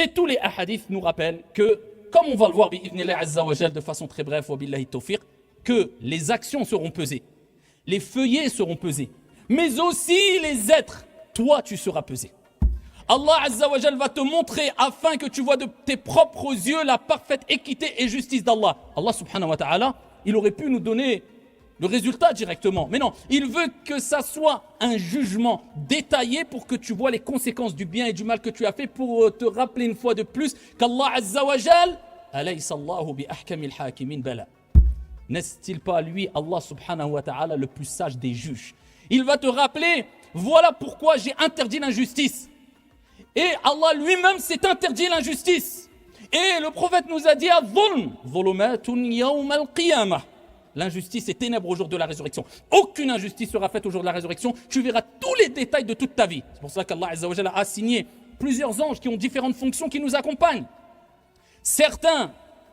Et tous les hadiths nous rappellent que, comme on va le voir bi'idhnillah azza wa jal, de façon très brève, wa billahi tawfiq, que les actions seront pesées, les feuillets seront pesés, mais aussi les êtres. Toi, tu seras pesé. Allah azza wa jal va te montrer afin que tu vois de tes propres yeux la parfaite équité et justice d'Allah. Allah subhanahu wa ta'ala, il aurait pu nous donner le résultat directement. Mais non, il veut que ça soit un jugement détaillé pour que tu vois les conséquences du bien et du mal que tu as fait, pour te rappeler une fois de plus qu'Allah azza wa jal, alaysa Allahu bi ahkamil hakimin bala. N'est-il pas lui, Allah subhanahu wa ta'ala, le plus sage des juges? Il va te rappeler, voilà pourquoi j'ai interdit l'injustice. Et Allah lui-même s'est interdit l'injustice. Et le prophète nous a dit, l'injustice est ténèbres au jour de la résurrection. Aucune injustice sera faite au jour de la résurrection. Tu verras tous les détails de toute ta vie. C'est pour ça qu'Allah azza wa jalla a assigné plusieurs anges qui ont différentes fonctions qui nous accompagnent. Certains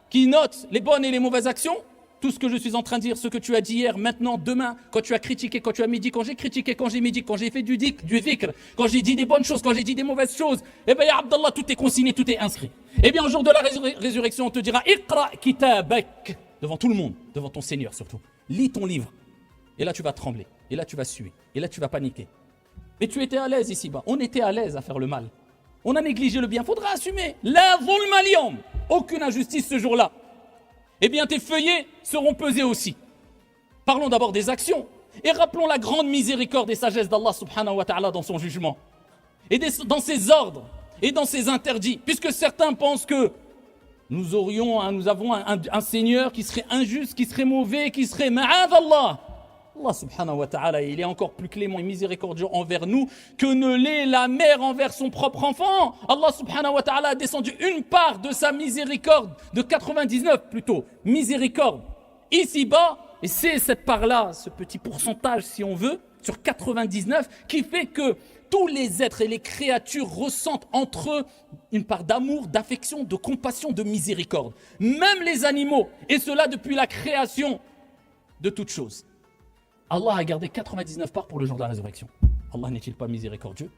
qui notent les bonnes et les mauvaises actions. Tout ce que je suis en train de dire, ce que tu as dit hier, maintenant, demain, quand tu as critiqué, quand tu as médit, quand j'ai critiqué, quand j'ai médit, quand j'ai fait du dhikr, quand j'ai dit des bonnes choses, quand j'ai dit des mauvaises choses, eh bien, ya Abdallah, tout est consigné, tout est inscrit. Eh bien, au jour de la résurrection, on te dira, Iqra kitabak, devant tout le monde, devant ton Seigneur surtout. Lis ton livre. Et là, tu vas trembler. Et là, tu vas suer. Et là, tu vas paniquer. Mais tu étais à l'aise ici-bas. On était à l'aise à faire le mal. On a négligé le bien. Faudra assumer. La zulma al-yawm. Aucune injustice ce jour-là. Eh bien, tes feuillets seront pesés aussi. Parlons d'abord des actions. Et rappelons la grande miséricorde et sagesse d'Allah subhanahu wa ta'ala dans son jugement. Et dans ses ordres. Et dans ses interdits. Puisque certains pensent que nous avons un Seigneur qui serait injuste, qui serait mauvais, qui serait ma'adallah. Allah subhanahu wa ta'ala, il est encore plus clément et miséricordieux envers nous que ne l'est la mère envers son propre enfant. Allah subhanahu wa ta'ala a descendu une part de sa miséricorde, de 99 plutôt, miséricorde, ici-bas, et c'est cette part-là, ce petit pourcentage si on veut, sur 99, qui fait que tous les êtres et les créatures ressentent entre eux une part d'amour, d'affection, de compassion, de miséricorde. Même les animaux, et cela depuis la création de toutes choses. Allah a gardé 99 parts pour le jour de la résurrection. Allah n'est-il pas miséricordieux?